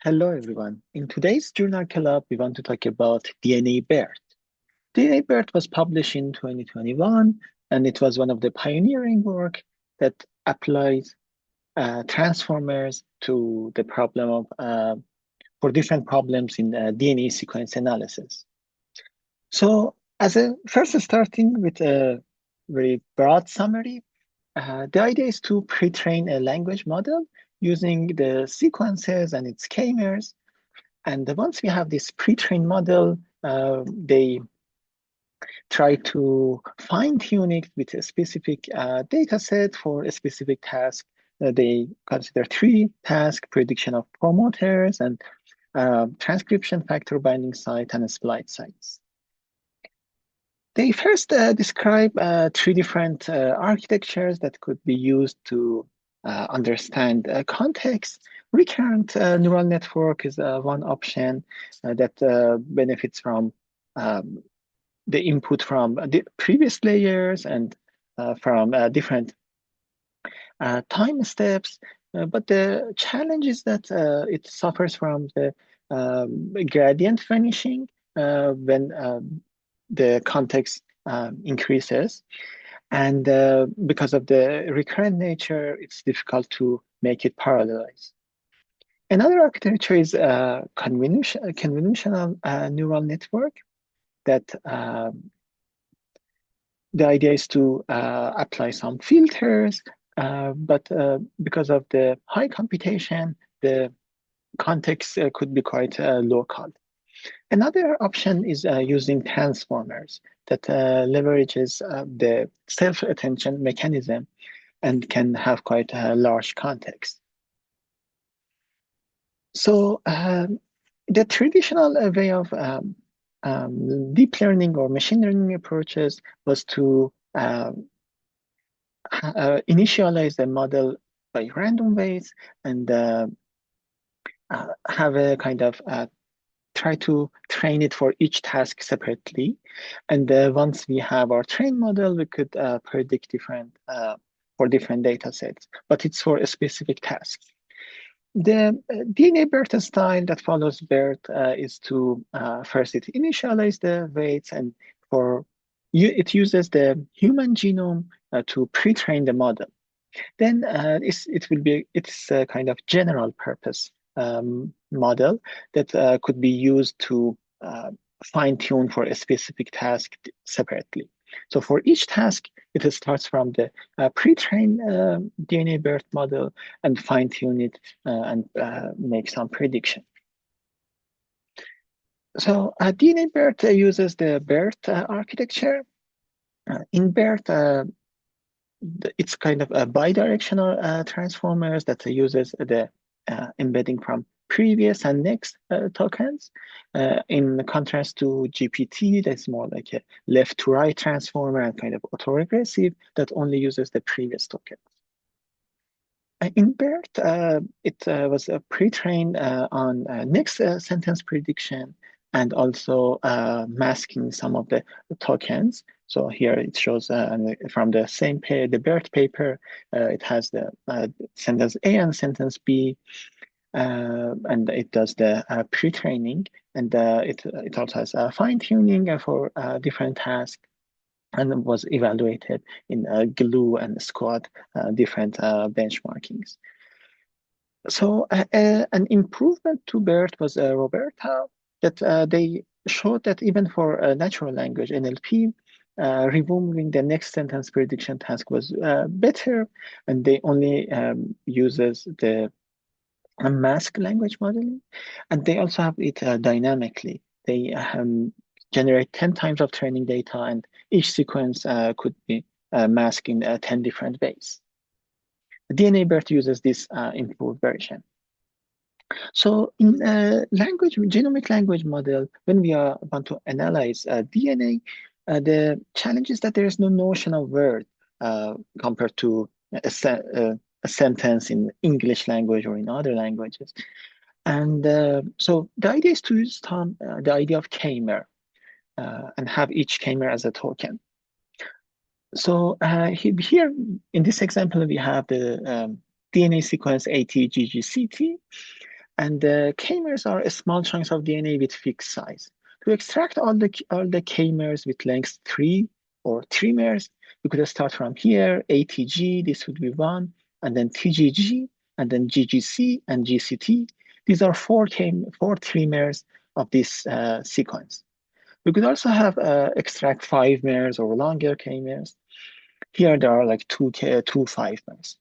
Hello, everyone. In today's Journal Club, we want to talk about DNABERT. DNABERT was published in 2021, and it was one of the pioneering work that applies transformers to the problem of for different problems in DNA sequence analysis. So, as a first starting with a very broad summary, the idea is to pre-train a language model using the sequences and its k-mers. And once we have this pre-trained model, they try to fine-tune it with a specific data set for a specific task. They consider three tasks: prediction of promoters and transcription factor binding site and splice sites. They first describe three different architectures that could be used to understand context. Recurrent neural network is one option that benefits from the input from the previous layers and from different time steps. But the challenge is that it suffers from the gradient vanishing when the context increases. And because of the recurrent nature, it's difficult to make it parallelize. Another architecture is convolutional neural network that the idea is to apply some filters, but because of the high computation, the context could be quite local. Another option is using transformers that leverages the self-attention mechanism and can have quite a large context. So the traditional way of deep learning or machine learning approaches was to initialize the model by random ways and have a kind of try to train it for each task separately. And once we have our trained model, we could predict different for different data sets, but it's for a specific task. The DNABERT style that follows BERT is to first it initialize the weights, and it uses the human genome to pre-train the model. Then it's a kind of general purpose model that could be used to fine-tune for a specific task separately. So for each task, it starts from the pre-trained DNABERT model and fine-tune it and make some prediction. So DNABERT uses the BERT architecture. In BERT, it's kind of a bidirectional transformers that uses the embedding from previous and next tokens. In contrast to GPT, that's more like a left to right transformer and kind of autoregressive that only uses the previous tokens. In BERT, it was pre-trained on next sentence prediction and also masking some of the tokens. So here it shows from the same the BERT paper, it has the sentence A and sentence B, and it does the pre-training, and it also has fine-tuning for different tasks, and was evaluated in GLUE and SQUAD different benchmarkings. So an improvement to BERT was Roberta, that they showed that even for natural language NLP, removing the next sentence prediction task was better, and they only uses the mask language modeling, and they also have it dynamically. They generate 10 times of training data, and each sequence could be masked in 10 different ways. DNABERT uses this improved version. So in genomic language model, when we want to analyze DNA, the challenge is that there is no notion of word compared to a sentence in English language or in other languages. And so the idea is to use the idea of k-mer and have each k-mer as a token. So here in this example, we have the DNA sequence ATGGCT. And the k-mers are small chunks of DNA with fixed size. To extract all the k-mers with length 3 or trimers, we could start from here, ATG, this would be 1, and then TGG, and then GGC and GCT. These are four trimers of this sequence. We could also have extract 5 mers or longer k-mers. Here there are like two 5-mers.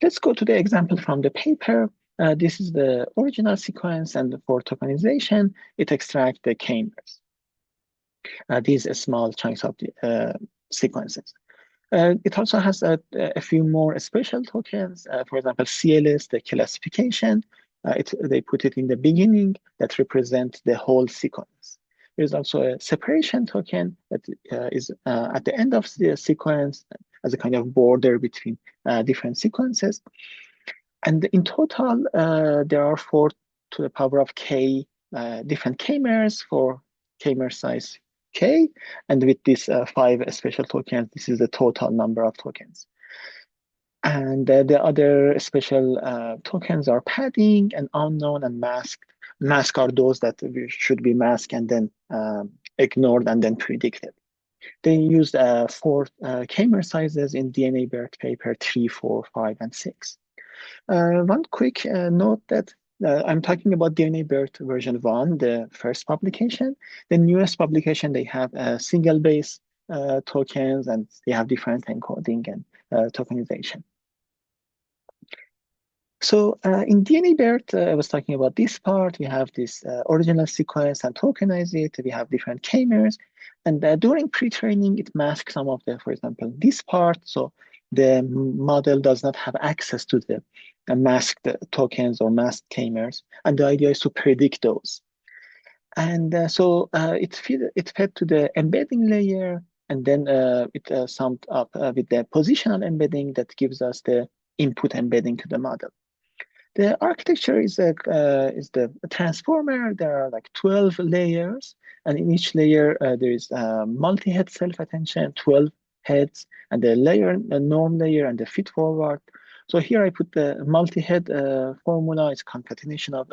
Let's go to the example from the paper. This is the original sequence, and for tokenization, it extracts the k-mers. These are small chunks of the sequences. It also has a few more special tokens. For example, CLS, the classification. They put it in the beginning that represents the whole sequence. There's also a separation token that is at the end of the sequence as a kind of border between different sequences. And in total, there are 4 to the power of k different k-mers for k-mer size k. And with these 5 special tokens, this is the total number of tokens. And the other special tokens are padding and unknown and masked. Masked are those that should be masked and then ignored and then predicted. They used 4 k-mer sizes in DNABERT paper 3, 4, 5, and 6. One quick note that I'm talking about DNABERT version 1, the first publication. The newest publication, they have single base tokens, and they have different encoding and tokenization. So in DNABERT, I was talking about this part. We have this original sequence and tokenize it. We have different k-mers. And during pre-training, it masks some of the, for example, this part. So the model does not have access to the masked tokens or masked k-mers. And the idea is to predict those. And so it fed to the embedding layer. And then it summed up with the positional embedding that gives us the input embedding to the model. The architecture is the transformer. There are like 12 layers, and in each layer there is multi-head self-attention, 12 heads, and the norm layer, and the feed-forward. So here I put the multi-head formula. It's concatenation of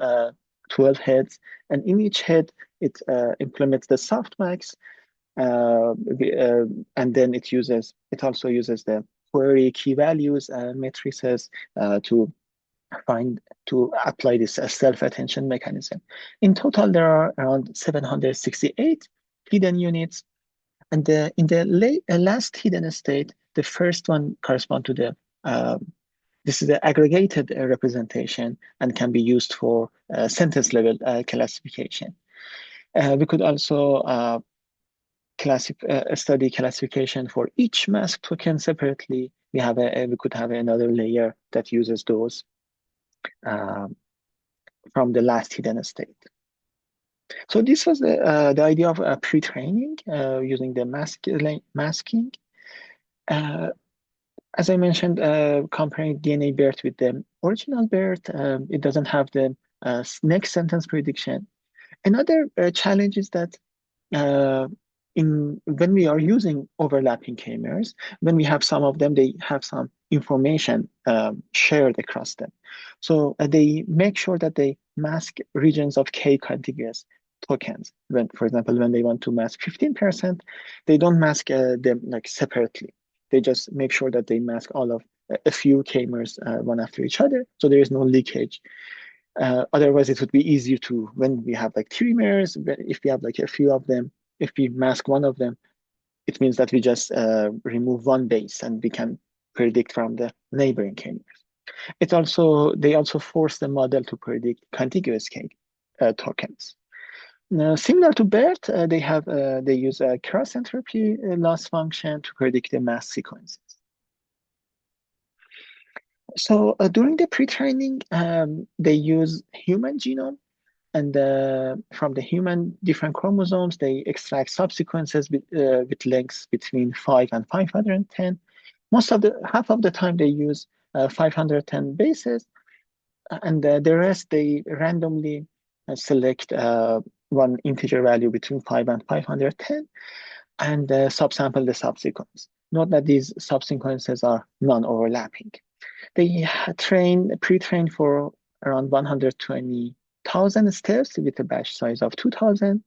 12 heads, and in each head it implements the softmax, and then it also uses the query key values matrices to apply this self-attention mechanism. In total, there are around 768 hidden units. And in the last hidden state, the first one corresponds to this is the aggregated representation and can be used for sentence level classification. We could also study classification for each mask token separately. We could have another layer that uses those from the last hidden state. So this was the idea of pre-training using the masking. As I mentioned, comparing DNABERT with the original BERT, it doesn't have the next sentence prediction. Another challenge is that when we are using overlapping k-mers, when we have some of them, they have some information shared across them. So they make sure that they mask regions of k contiguous tokens. For example, when they want to mask 15%, they don't mask them like separately. They just make sure that they mask all of a few k-mers one after each other, so there is no leakage. Otherwise, it would be easier to, when we have like trimers, if we have like a few of them, if we mask one of them, it means that we just remove one base and we can predict from the neighboring k-mers. They also force the model to predict contiguous k tokens. Now, similar to BERT, they use a cross entropy loss function to predict the mask sequences. So during the pre-training, they use human genome, and from the human different chromosomes, they extract subsequences with lengths between 5 and 510. Half of the time they use 510 bases, and the rest they randomly select one integer value between 5 and 510, and subsample the subsequence. Note that these subsequences are non-overlapping. They pre-train for around 120,000 steps with a batch size of 2,000.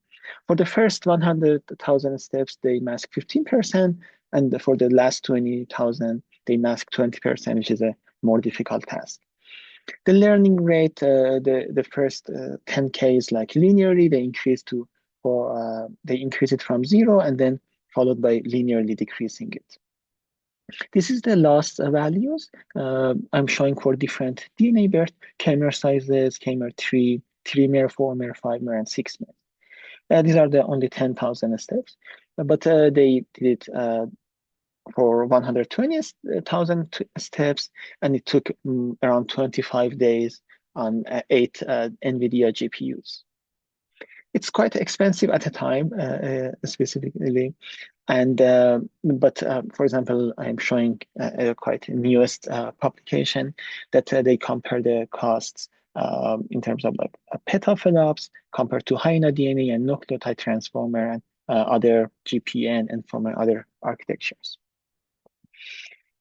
For the first 100,000 steps, they mask 15%, and for the last 20,000, they mask 20%, which is a more difficult task. The learning rate, the first 10K is like linearly, they increase it from 0 and then followed by linearly decreasing it. This is the last values I'm showing for different DNABERT k-mer sizes, k-mer 3, 3-mer, 4-mer, 5-mer, and 6-mer. These are the only 10,000 steps, but they did it for 120,000 steps, and it took around 25 days on 8 NVIDIA GPUs. It's quite expensive at the time, specifically. And but for example, I'm showing a quite newest publication that they compare the costs in terms of like petaflops compared to high-NA DNA and nucleotide transformer and other GPN and from other architectures,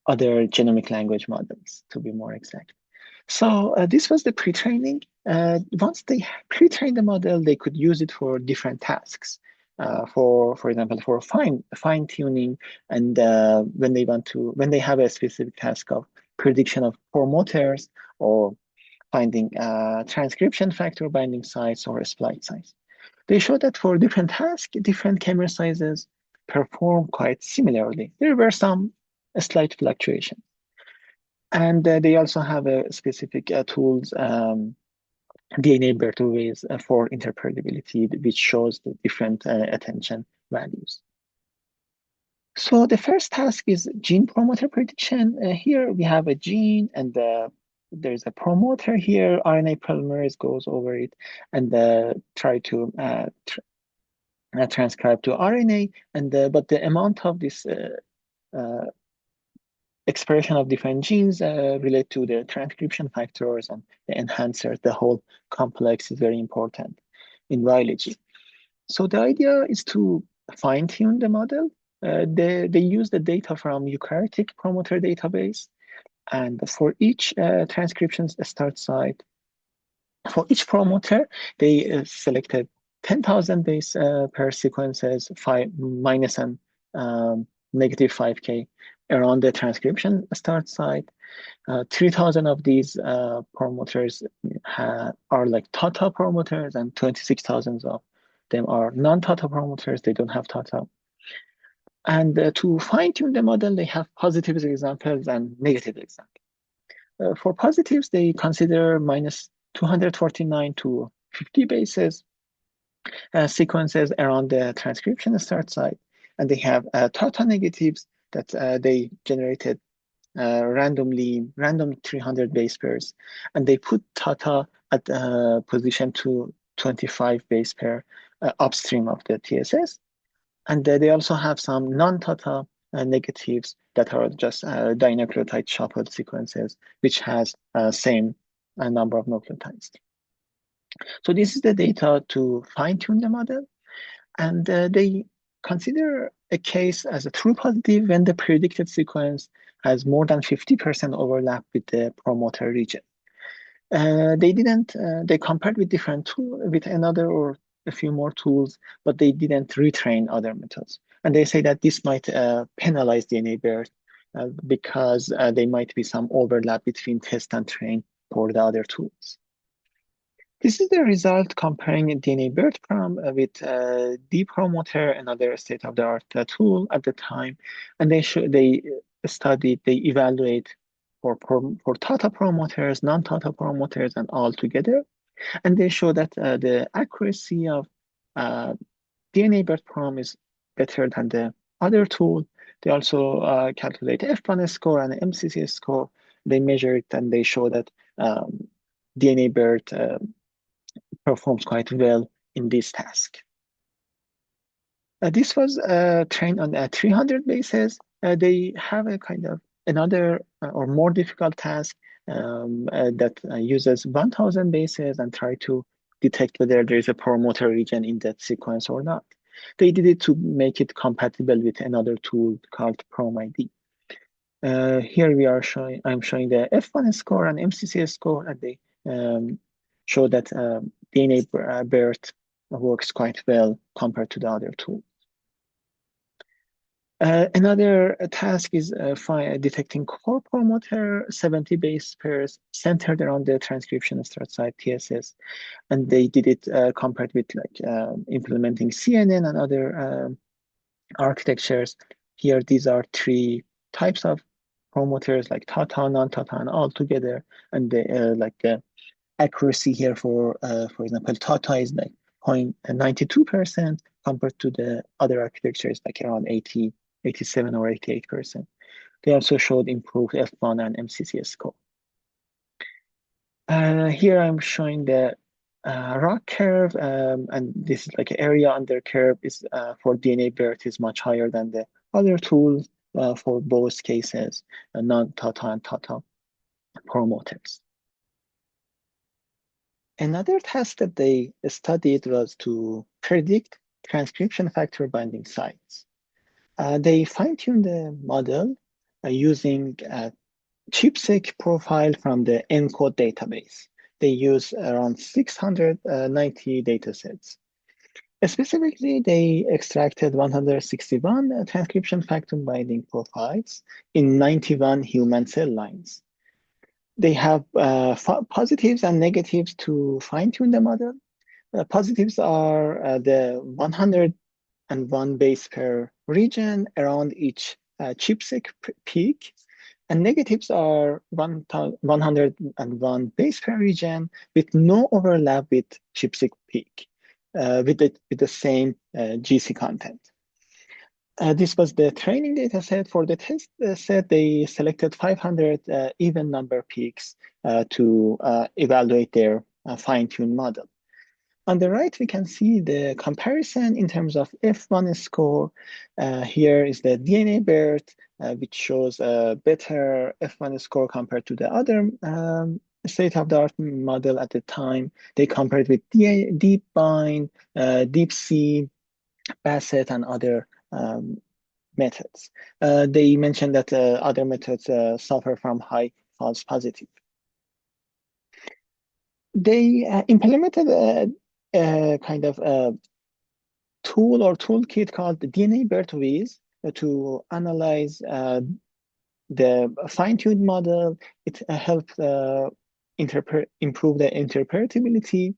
other genomic language models, to be more exact. So this was the pre-training. Once they pre-trained the model, they could use it for different tasks. For example, for fine tuning, and when they have a specific task of prediction of promoters or finding transcription factor binding sites or splice sites. They show that for different tasks, different camera sizes perform quite similarly. There were some slight fluctuations. And they also have a specific tools, DNABERT ways for interpretability, which shows the different attention values. So the first task is gene promoter prediction. Here we have a gene, and there's a promoter here. RNA polymerase goes over it and try to transcribe to RNA. And but the amount of this expression of different genes relate to the transcription factors and the enhancers. The whole complex is very important in biology. So the idea is to fine-tune the model. They use the data from eukaryotic promoter database, and for each transcription start site, for each promoter, they selected 10,000 base pair sequences, minus and negative 5K around the transcription start site. 3,000 of these promoters are like TATA promoters, and 26,000 of them are non-TATA promoters. They don't have TATA. And to fine-tune the model, they have positive examples and negative examples. For positives, they consider minus 249 to 50 bases sequences around the transcription start site. And they have TATA negatives that they generated random 300 base pairs. And they put TATA at position 225 base pair upstream of the TSS. And they also have some non-TATA negatives that are just dinucleotide shuffled sequences, which has same number of nucleotides. So this is the data to fine-tune the model. And they consider a case as a true positive when the predicted sequence has more than 50% overlap with the promoter region. They compared with different tools, with another or a few more tools, but they didn't retrain other methods. And they say that this might penalize DNABERT because there might be some overlap between test and train for the other tools. This is the result comparing DNABERT prom with dPromoter, another state-of-the-art tool at the time. And they evaluate for TATA promoters, non-TATA promoters, and all together. And they show that the accuracy of DNABERT prom is better than the other tool. They also calculate F1 score and MCC score. They measure it, and they show that DNABERT performs quite well in this task. This was trained on 300 bases. They have a kind of another or more difficult task that uses 1,000 bases and try to detect whether there is a promoter region in that sequence or not. They did it to make it compatible with another tool called PromID. Here I'm showing the F1 score and MCC score, and they show that DNABERT works quite well compared to the other tool. Another task is detecting core promoter 70 base pairs centered around the transcription start site TSS, and they did it compared with implementing CNN and other architectures. Here, these are three types of promoters like Tata, non-Tata, and all together, and the accuracy here for example, Tata is like 0.92% compared to the other architectures like around 80, 87 or 88%. They also showed improved F1 and MCCS score. Here I'm showing the ROC curve, and this is like area under curve is for DNABERT is much higher than the other tools for both cases, non-Tata and Tata promoters. Another task that they studied was to predict transcription factor binding sites. They fine-tuned the model using a chipseq profile from the ENCODE database. They use around 690 datasets. Specifically, they extracted 161 transcription factor binding profiles in 91 human cell lines. They have positives and negatives to fine-tune the model. Positives are the 101 base pair region around each chipseq peak, and negatives are 101 base pair region with no overlap with chipseq peak, with the same GC content. This was the training data set. For the test set, they selected 500 even number peaks to evaluate their fine-tuned model. On the right, we can see the comparison in terms of F1 score. Here is the DNABERT, which shows a better F1 score compared to the other state-of-the-art model at the time. They compared with DeepBind, DeepC, Basset, and other methods. They mentioned that other methods suffer from high false positive. They implemented a kind of a tool or toolkit called the DNABERT Wiz to analyze the fine-tuned model. It helped improve the interpretability.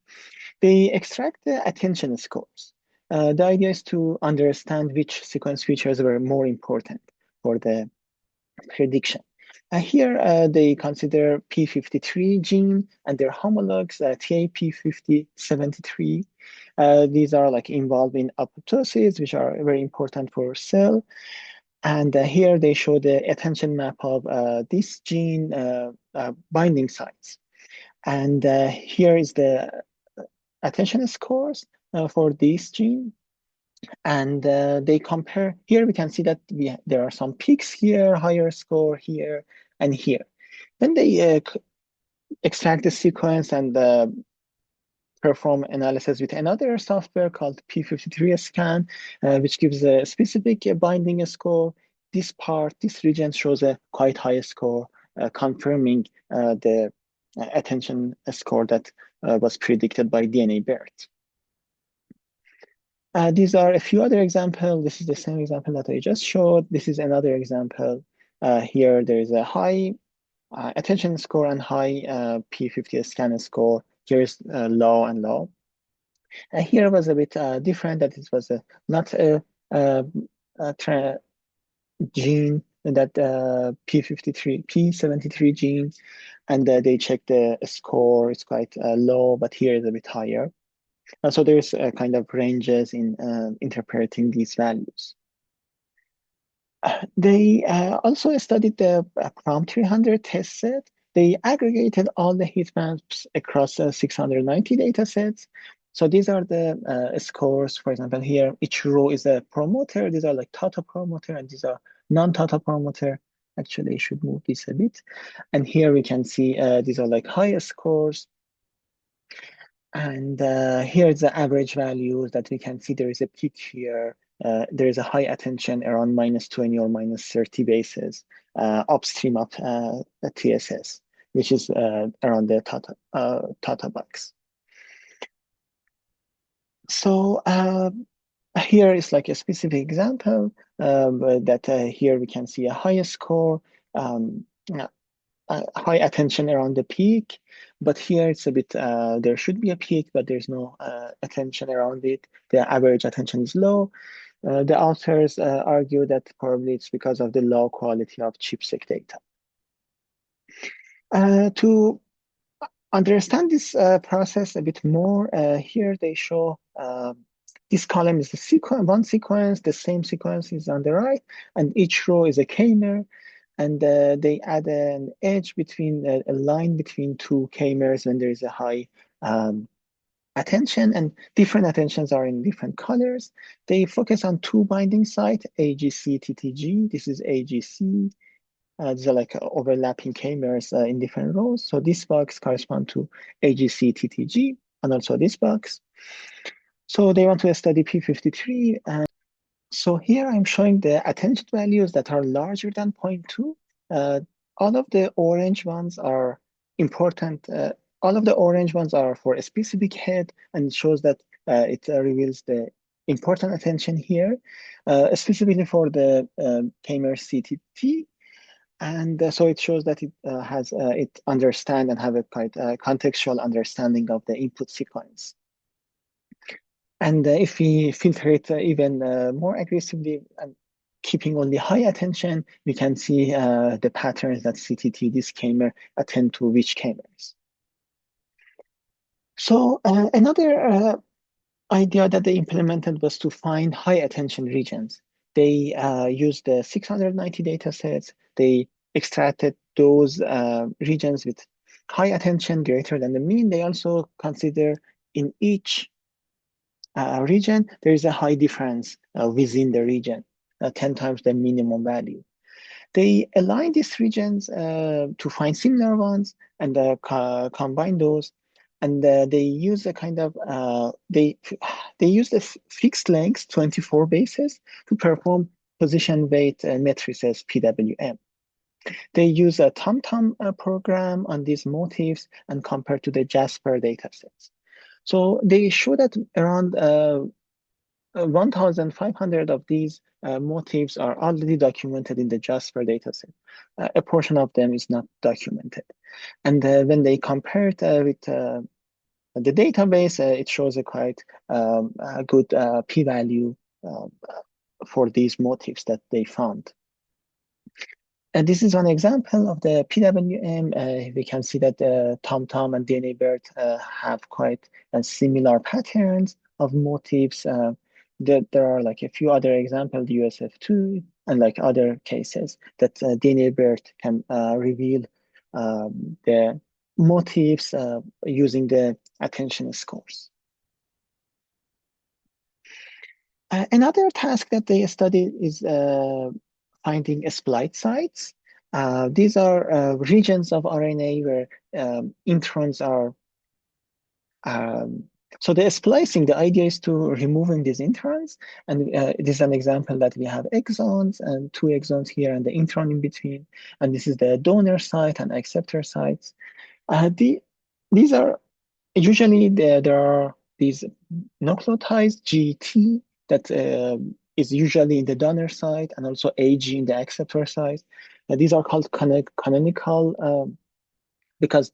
They extract the attention scores. The idea is to understand which sequence features were more important for the prediction. Here, they consider P53 gene and their homologs, TAP5073. These are like involved in apoptosis, which are very important for cell. And here they show the attention map of this gene binding sites. And here is the attention scores for this gene. And they compare. Here we can see that there are some peaks here, higher score here and here. Then they extract the sequence and perform analysis with another software called P53 scan, which gives a specific binding score. This region shows a quite high score, confirming the attention score that was predicted by DNABERT. These are a few other examples. This is the same example that I just showed. This is another example. Here there is a high attention score and high P50 scan score. Here is low and low. Here was a bit different, that it was not a gene, that P73 gene, and they checked the score. It's quite low, but here is a bit higher. So there's kind of ranges in interpreting these values. They also studied the PROM300 test set. They aggregated all the heat maps across 690 data sets. So these are the scores. For example, here, each row is a promoter. These are like Tata promoter, and these are non-Tata promoter. Actually, I should move this a bit. And here we can see these are like higher scores. And here's the average values that we can see. There is a peak here. There is a high attention around -20 or -30 bases upstream of the TSS. which is around the Tata box. So here is like a specific example that here we can see a higher score, um, high attention around the peak, but here it's a bit, there should be a peak, but there's no attention around it. The average attention is low. The authors argue that probably it's because of the low quality of chipset data. To understand this process a bit more, here they show this column is the sequence, one sequence, the same sequence is on the right, and each row is a k-mer, and they add an edge between a line between two k-mers when there is a high attention, and different attentions are in different colors. They focus on two binding sites, AGC, TTG. This is AGC. These are like overlapping k-mers in different rows. So this box corresponds to AGC, TTG, and also this box. So they want to study P53. And so here I'm showing the attention values that are larger than 0.2. All of the orange ones are important. All of the orange ones are for a specific head, and it shows that it reveals the important attention here, specifically for the k-mer CTT. And so it shows that it has it understand and have a quite contextual understanding of the input sequence. And if we filter it even more aggressively and keeping only high attention, we can see the patterns that CTT, this k-mer, attend to which k-mers. So another idea that they implemented was to find high attention regions. They used the 690 data sets. They extracted those regions with high attention greater than the mean. They also consider in each region, there is a high difference within the region, 10 times the minimum value. They align these regions to find similar ones and combine those. And they use a kind of, they use the fixed length 24 bases to perform position weight matrices PWM. They use a TomTom program on these motifs and compare to the Jasper datasets. So they show that around 1,500 of these motifs are already documented in the Jasper dataset. A portion of them is not documented. And when they compare it with the database, it shows a quite good p-value for these motifs that they found. And this is one example of the PWM. We can see that TomTom and DNABERT have quite similar patterns of motifs. There are like a few other examples, USF2, and like other cases that DNABERT can reveal the motifs using the attention scores. Another task that they studied is finding splice sites. These are regions of RNA where introns are. So the splicing, the idea is to removing these introns. And this is an example that we have exons and two exons here and the intron in between. And this is the donor site and acceptor sites. These are usually there are these nucleotides GT that is usually in the donor site and also AG in the acceptor site. These are called canonical because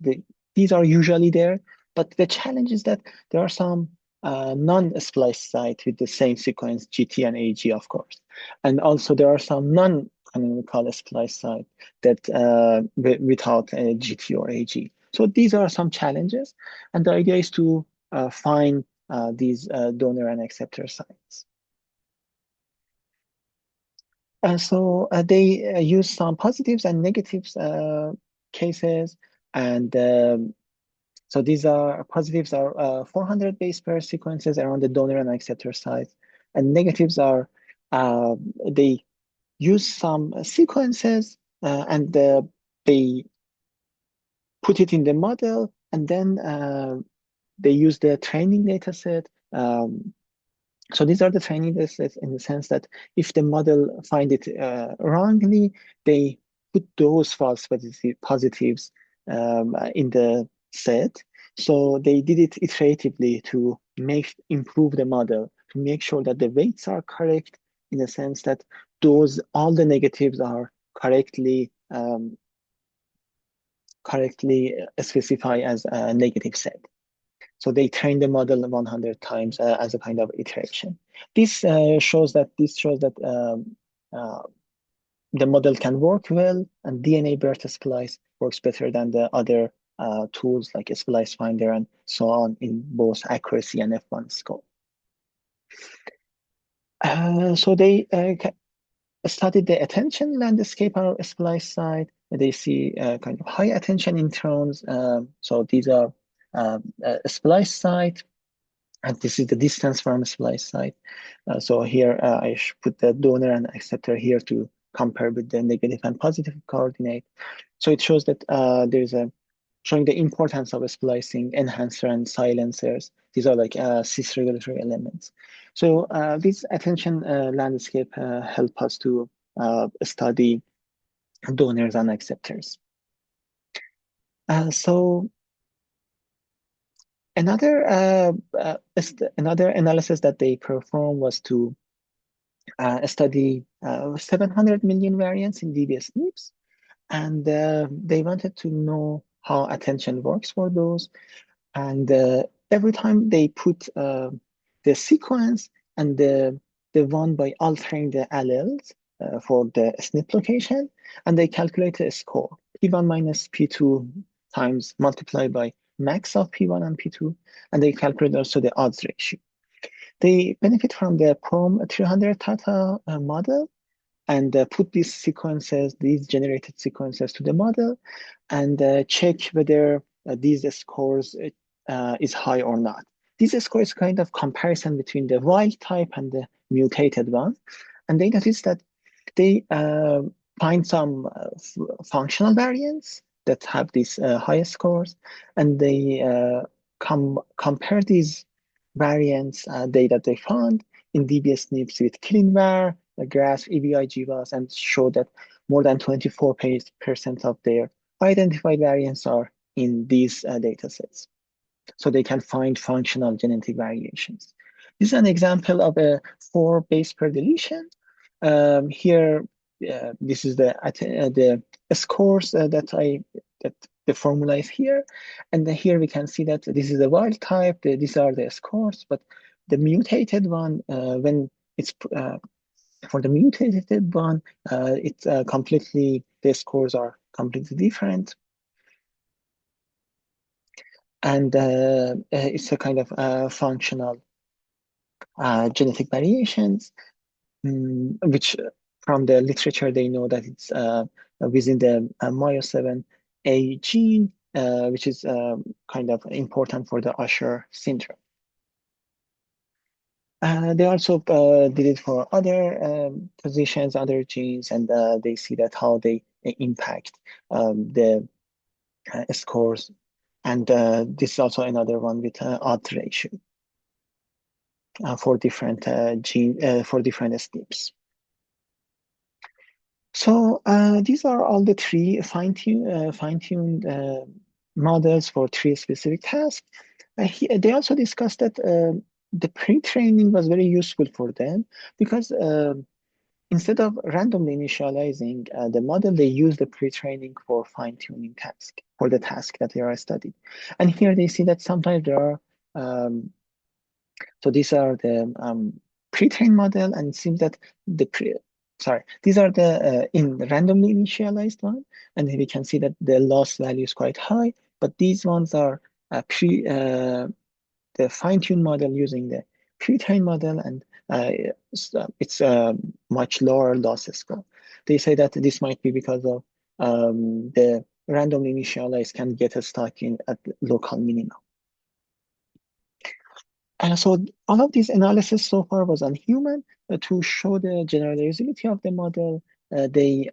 these are usually there. But the challenge is that there are some non-spliced sites with the same sequence, GT and AG, of course. And also there are some non-canonical spliced sites that without GT or AG. So these are some challenges. And the idea is to find these donor and acceptor sites. So they use some positives and negatives cases. And so these are positives are 400 base pair sequences around the donor and acceptor sites. And negatives are they use some sequences and they put it in the model, and then they use the training data set. So these are the training data sets in the sense that if the model find it wrongly, they put those false positives in the set. So they did it iteratively to improve the model, to make sure that the weights are correct in the sense that all the negatives are correctly specified as a negative set. So they trained the model 100 times as a kind of iteration. This shows that uh, the model can work well, and DNABERT splice works better than the other tools like Splice Finder and so on in both accuracy and F1 score. So they studied the attention landscape on our splice side. They see kind of high attention introns. So these are a splice site, and this is the distance from splice site. So here I put the donor and acceptor here to compare with the negative and positive coordinate. So it shows that there's a showing the importance of splicing, enhancer, and silencers. These are like cis-regulatory elements. So this attention landscape help us to study donors and acceptors. So another analysis that they performed was to study 700 million variants in DBS SNPs, and they wanted to know how attention works for those. And every time they put the sequence and the one by altering the alleles for the SNP location, and they calculate a score, P1 minus P2 times multiplied by max of P1 and P2, and they calculate also the odds ratio. They benefit from the PROM 300 Tata model, and put these generated sequences to the model, and check whether these scores is high or not. This score is kind of comparison between the wild type and the mutated one. And they notice that they find some functional variants that have these high scores, and they compare these variants data they found in DBS SNPs with CleanVar, GRASP, EBI, GWAS, and show that more than 24% of their identified variants are in these data sets. So they can find functional genetic variations. This is an example of a 4 base pair deletion. Here, this is the scores that the formula is here. And here we can see that this is the wild type, these are the scores, but the mutated one, when it's for the mutated one, the scores are completely different. And it's a kind of functional genetic variations, which from the literature, they know that it's within the myo7A gene, which is kind of important for the Usher syndrome. They also did it for other positions, other genes, and they see that how they impact the scores. And this is also another one with odds ratio for different for different SNPs. So these are all the three fine-tuned models for 3 specific tasks. They also discussed that the pre-training was very useful for them because instead of randomly initializing the model, they use the pre-training for fine-tuning for the task that they are studying. And here they see that sometimes there are, so these are the pre-trained model, and it seems that these are the in randomly initialized one, and we can see that the loss value is quite high, but these ones are the fine-tuned model using the pre-trained model, and it's a much lower loss score. They say that this might be because of the randomly initialized can get stuck at local minima. So all of this analysis so far was on human to show the generalizability of the model. They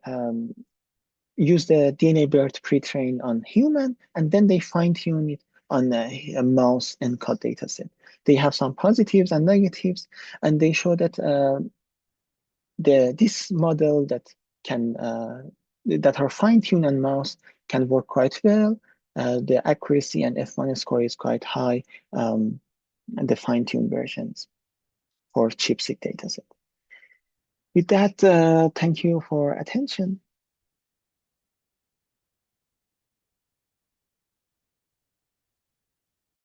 use the DNABERT pre-train on human, and then they fine-tune it on a mouse ENCODE dataset. They have some positives and negatives, and they show that this model that can that are fine-tuned on mouse can work quite well. The accuracy and F1 score is quite high, and the fine-tuned versions for chipset dataset. With that, thank you for attention.